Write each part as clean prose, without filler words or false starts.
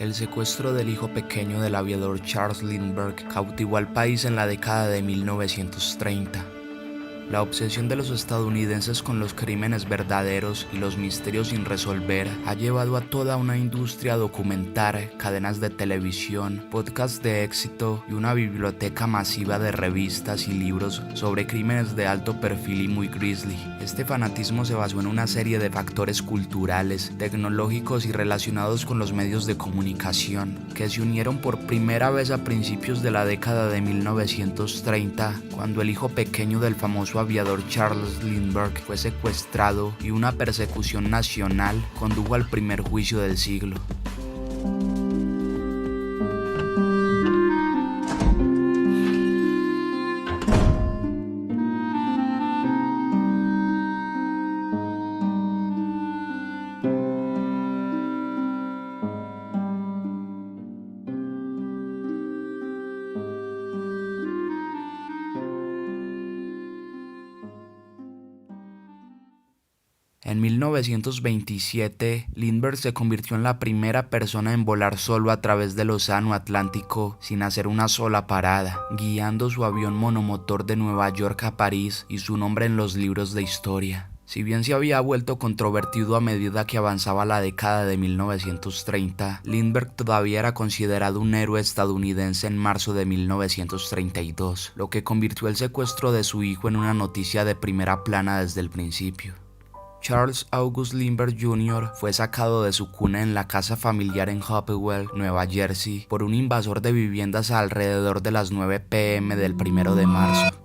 El secuestro del hijo pequeño del aviador Charles Lindbergh cautivó al país en la década de 1930. La obsesión de los estadounidenses con los crímenes verdaderos y los misterios sin resolver ha llevado a toda una industria a documentar, cadenas de televisión, podcasts de éxito y una biblioteca masiva de revistas y libros sobre crímenes de alto perfil y muy grisly. Este fanatismo se basó en una serie de factores culturales, tecnológicos y relacionados con los medios de comunicación, que se unieron por primera vez a principios de la década de 1930, cuando el hijo pequeño del famoso aviador Charles Lindbergh fue secuestrado y una persecución nacional condujo al primer juicio del siglo. En 1927, Lindbergh se convirtió en la primera persona en volar solo a través del Océano Atlántico sin hacer una sola parada, guiando su avión monomotor de Nueva York a París y su nombre en los libros de historia. Si bien se había vuelto controvertido a medida que avanzaba la década de 1930, Lindbergh todavía era considerado un héroe estadounidense en marzo de 1932, lo que convirtió el secuestro de su hijo en una noticia de primera plana desde el principio. Charles August Lindbergh Jr. fue sacado de su cuna en la casa familiar en Hopewell, Nueva Jersey, por un invasor de viviendas alrededor de las 9 p.m. del 1 de marzo.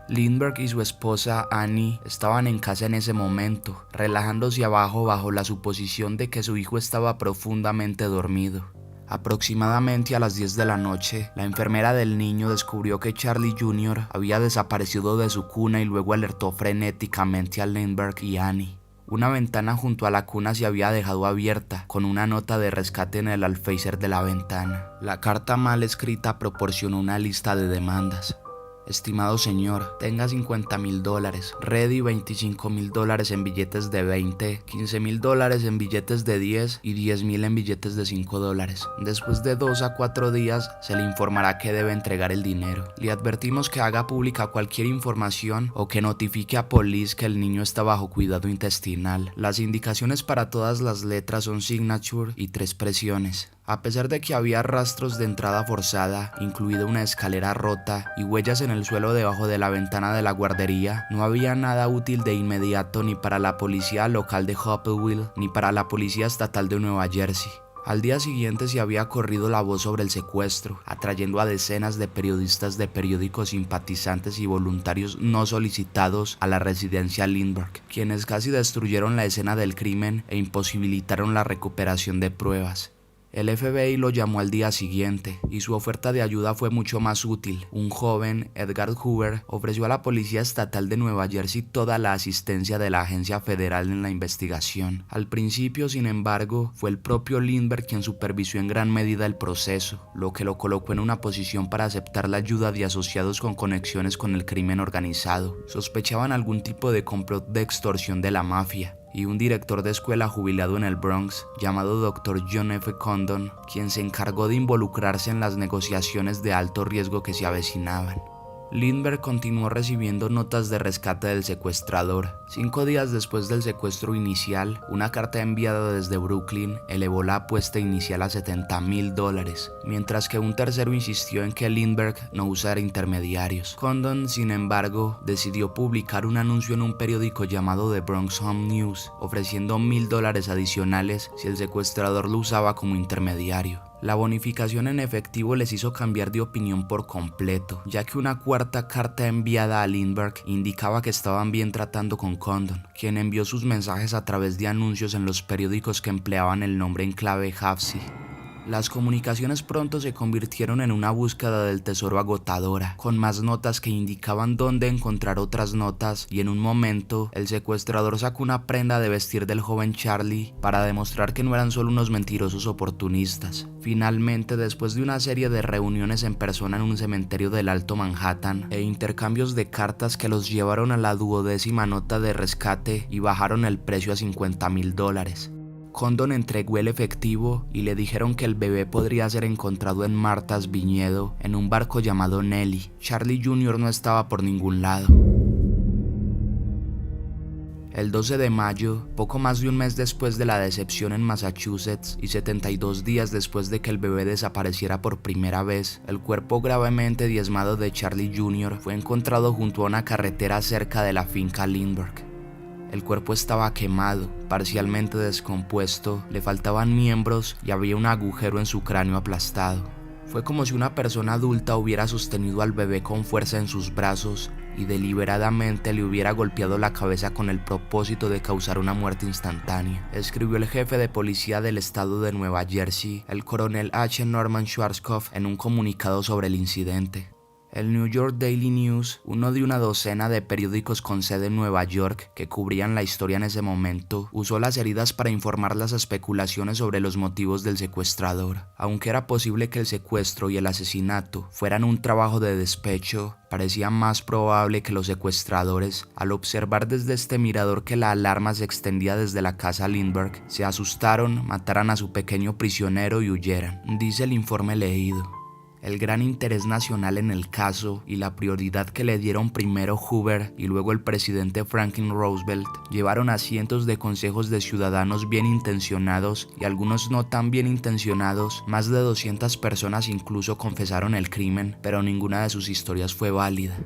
Lindbergh y su esposa Annie estaban en casa en ese momento, relajándose abajo bajo la suposición de que su hijo estaba profundamente dormido. Aproximadamente a las 10 de la noche, la enfermera del niño descubrió que Charlie Jr. había desaparecido de su cuna y luego alertó frenéticamente a Lindbergh y Annie. Una ventana junto a la cuna se había dejado abierta, con una nota de rescate en el alféizar de la ventana. La carta mal escrita proporcionó una lista de demandas. Estimado señor, tenga $50,000, ready $25,000 en billetes de 20, $15,000 en billetes de 10 y $10,000 en billetes de $5. Después de 2 a 4 días se le informará que debe entregar el dinero. Le advertimos que haga pública cualquier información o que notifique a police que el niño está bajo cuidado intestinal. Las indicaciones para todas las letras son signature y 3 presiones. A pesar de que había rastros de entrada forzada, incluida una escalera rota y huellas en el suelo debajo de la ventana de la guardería, no había nada útil de inmediato ni para la policía local de Hopewell ni para la policía estatal de Nueva Jersey. Al día siguiente se había corrido la voz sobre el secuestro, atrayendo a decenas de periodistas de periódicos, simpatizantes y voluntarios no solicitados a la residencia Lindbergh, quienes casi destruyeron la escena del crimen e imposibilitaron la recuperación de pruebas. El FBI lo llamó al día siguiente y su oferta de ayuda fue mucho más útil. Un joven, Edgar Hoover, ofreció a la Policía Estatal de Nueva Jersey toda la asistencia de la agencia federal en la investigación. Al principio, sin embargo, fue el propio Lindbergh quien supervisó en gran medida el proceso, lo que lo colocó en una posición para aceptar la ayuda de asociados con conexiones con el crimen organizado. Sospechaban algún tipo de complot de extorsión de la mafia, y un director de escuela jubilado en el Bronx, llamado Dr. John F. Condon, quien se encargó de involucrarse en las negociaciones de alto riesgo que se avecinaban. Lindbergh continuó recibiendo notas de rescate del secuestrador. 5 días después del secuestro inicial, una carta enviada desde Brooklyn elevó la apuesta inicial a $70,000, mientras que un tercero insistió en que Lindbergh no usara intermediarios. Condon, sin embargo, decidió publicar un anuncio en un periódico llamado The Bronx Home News, ofreciendo $1,000 adicionales si el secuestrador lo usaba como intermediario. La bonificación en efectivo les hizo cambiar de opinión por completo, ya que una cuarta carta enviada a Lindbergh indicaba que estaban bien tratando con Condon, quien envió sus mensajes a través de anuncios en los periódicos que empleaban el nombre en clave Hafsi. Las comunicaciones pronto se convirtieron en una búsqueda del tesoro agotadora, con más notas que indicaban dónde encontrar otras notas, y en un momento, el secuestrador sacó una prenda de vestir del joven Charlie para demostrar que no eran solo unos mentirosos oportunistas. Finalmente, después de una serie de reuniones en persona en un cementerio del Alto Manhattan e intercambios de cartas que los llevaron a la 12ª nota de rescate y bajaron el precio a $50,000. Condon entregó el efectivo y le dijeron que el bebé podría ser encontrado en Martha's Viñedo en un barco llamado Nelly. Charlie Jr. no estaba por ningún lado. El 12 de mayo, poco más de un mes después de la decepción en Massachusetts y 72 días después de que el bebé desapareciera por primera vez, el cuerpo gravemente diezmado de Charlie Jr. fue encontrado junto a una carretera cerca de la finca Lindbergh. El cuerpo estaba quemado, parcialmente descompuesto, le faltaban miembros y había un agujero en su cráneo aplastado. Fue como si una persona adulta hubiera sostenido al bebé con fuerza en sus brazos y deliberadamente le hubiera golpeado la cabeza con el propósito de causar una muerte instantánea, escribió el jefe de policía del estado de Nueva Jersey, el coronel H. Norman Schwarzkopf, en un comunicado sobre el incidente. El New York Daily News, uno de una docena de periódicos con sede en Nueva York que cubrían la historia en ese momento, usó las heridas para informar las especulaciones sobre los motivos del secuestrador. Aunque era posible que el secuestro y el asesinato fueran un trabajo de despecho, parecía más probable que los secuestradores, al observar desde este mirador que la alarma se extendía desde la casa Lindbergh, se asustaron, mataran a su pequeño prisionero y huyeran, dice el informe leído. El gran interés nacional en el caso y la prioridad que le dieron primero Hoover y luego el presidente Franklin Roosevelt llevaron a cientos de consejos de ciudadanos bien intencionados y algunos no tan bien intencionados. Más de 200 personas incluso confesaron el crimen, pero ninguna de sus historias fue válida.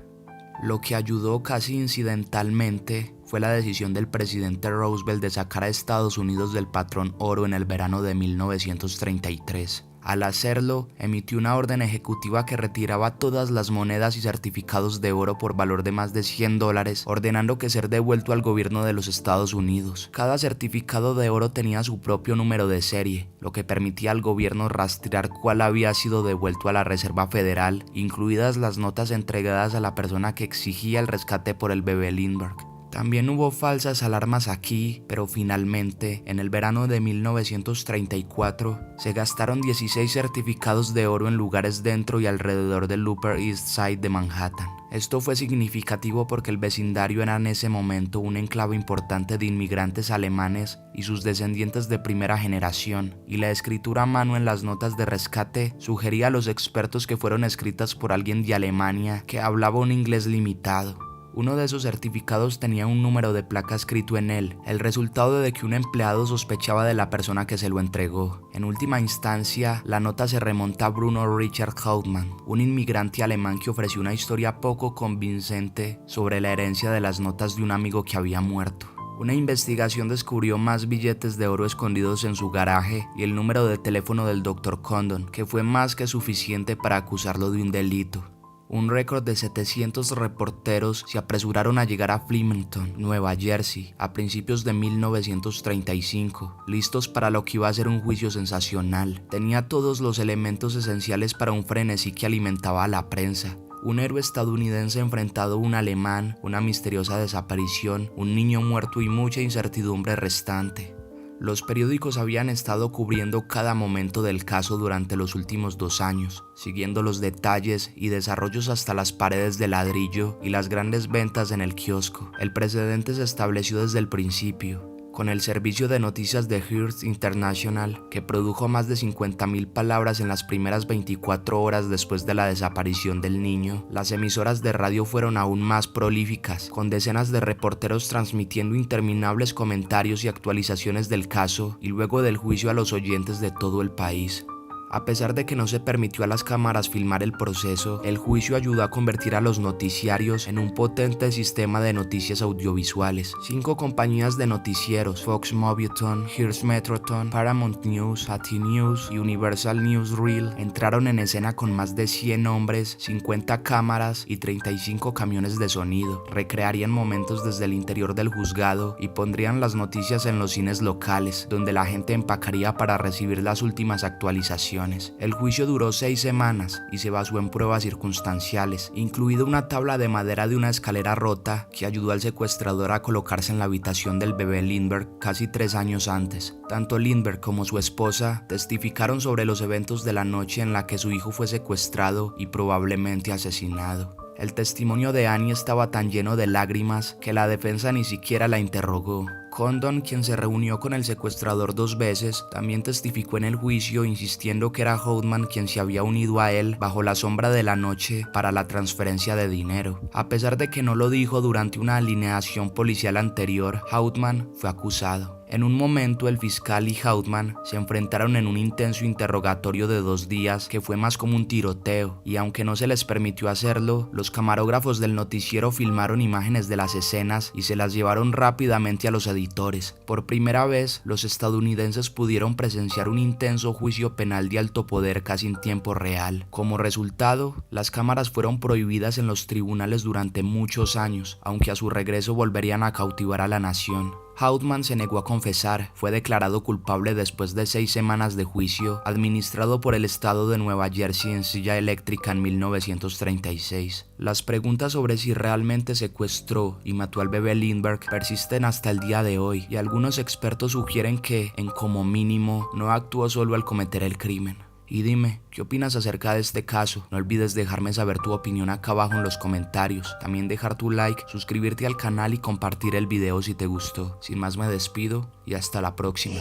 Lo que ayudó casi incidentalmente fue la decisión del presidente Roosevelt de sacar a Estados Unidos del patrón oro en el verano de 1933. Al hacerlo, emitió una orden ejecutiva que retiraba todas las monedas y certificados de oro por valor de más de $100, ordenando que ser devuelto al gobierno de los Estados Unidos. Cada certificado de oro tenía su propio número de serie, lo que permitía al gobierno rastrear cuál había sido devuelto a la Reserva Federal, incluidas las notas entregadas a la persona que exigía el rescate por el bebé Lindbergh. También hubo falsas alarmas aquí, pero finalmente, en el verano de 1934, se gastaron 16 certificados de oro en lugares dentro y alrededor del Upper East Side de Manhattan. Esto fue significativo porque el vecindario era en ese momento un enclave importante de inmigrantes alemanes y sus descendientes de primera generación, y la escritura a mano en las notas de rescate sugería a los expertos que fueron escritas por alguien de Alemania que hablaba un inglés limitado. Uno de esos certificados tenía un número de placa escrito en él, el resultado de que un empleado sospechaba de la persona que se lo entregó. En última instancia, la nota se remonta a Bruno Richard Hauptmann, un inmigrante alemán que ofreció una historia poco convincente sobre la herencia de las notas de un amigo que había muerto. Una investigación descubrió más billetes de oro escondidos en su garaje y el número de teléfono del Dr. Condon, que fue más que suficiente para acusarlo de un delito. Un récord de 700 reporteros se apresuraron a llegar a Flemington, Nueva Jersey, a principios de 1935, listos para lo que iba a ser un juicio sensacional. Tenía todos los elementos esenciales para un frenesí que alimentaba a la prensa. Un héroe estadounidense enfrentado a un alemán, una misteriosa desaparición, un niño muerto y mucha incertidumbre restante. Los periódicos habían estado cubriendo cada momento del caso durante los últimos 2 años, siguiendo los detalles y desarrollos hasta las paredes de ladrillo y las grandes ventas en el kiosco. El precedente se estableció desde el principio, con el servicio de noticias de Hearst International, que produjo más de 50.000 palabras en las primeras 24 horas después de la desaparición del niño. Las emisoras de radio fueron aún más prolíficas, con decenas de reporteros transmitiendo interminables comentarios y actualizaciones del caso y luego del juicio a los oyentes de todo el país. A pesar de que no se permitió a las cámaras filmar el proceso, el juicio ayudó a convertir a los noticiarios en un potente sistema de noticias audiovisuales. 5 compañías de noticieros, Fox Movietone, Hearst Metrotone, Paramount News, Patty News y Universal Newsreel, entraron en escena con más de 100 hombres, 50 cámaras y 35 camiones de sonido. Recrearían momentos desde el interior del juzgado y pondrían las noticias en los cines locales, donde la gente empacaría para recibir las últimas actualizaciones. El juicio duró 6 semanas y se basó en pruebas circunstanciales, incluida una tabla de madera de una escalera rota que ayudó al secuestrador a colocarse en la habitación del bebé Lindbergh casi 3 años antes. Tanto Lindbergh como su esposa testificaron sobre los eventos de la noche en la que su hijo fue secuestrado y probablemente asesinado. El testimonio de Annie estaba tan lleno de lágrimas que la defensa ni siquiera la interrogó. Condon, quien se reunió con el secuestrador 2 veces, también testificó en el juicio insistiendo que era Hauptmann quien se había unido a él bajo la sombra de la noche para la transferencia de dinero. A pesar de que no lo dijo durante una alineación policial anterior, Hauptmann fue acusado. En un momento, el fiscal y Hauptmann se enfrentaron en un intenso interrogatorio de 2 días que fue más como un tiroteo, y aunque no se les permitió hacerlo, los camarógrafos del noticiero filmaron imágenes de las escenas y se las llevaron rápidamente a los editores. Por primera vez, los estadounidenses pudieron presenciar un intenso juicio penal de alto poder casi en tiempo real. Como resultado, las cámaras fueron prohibidas en los tribunales durante muchos años, aunque a su regreso volverían a cautivar a la nación. Hauptmann se negó a confesar, fue declarado culpable después de 6 semanas de juicio, administrado por el estado de Nueva Jersey en silla eléctrica en 1936. Las preguntas sobre si realmente secuestró y mató al bebé Lindbergh persisten hasta el día de hoy, y algunos expertos sugieren que, en como mínimo, no actuó solo al cometer el crimen. Y dime, ¿qué opinas acerca de este caso? No olvides dejarme saber tu opinión acá abajo en los comentarios. También dejar tu like, suscribirte al canal y compartir el video si te gustó. Sin más me despido y hasta la próxima.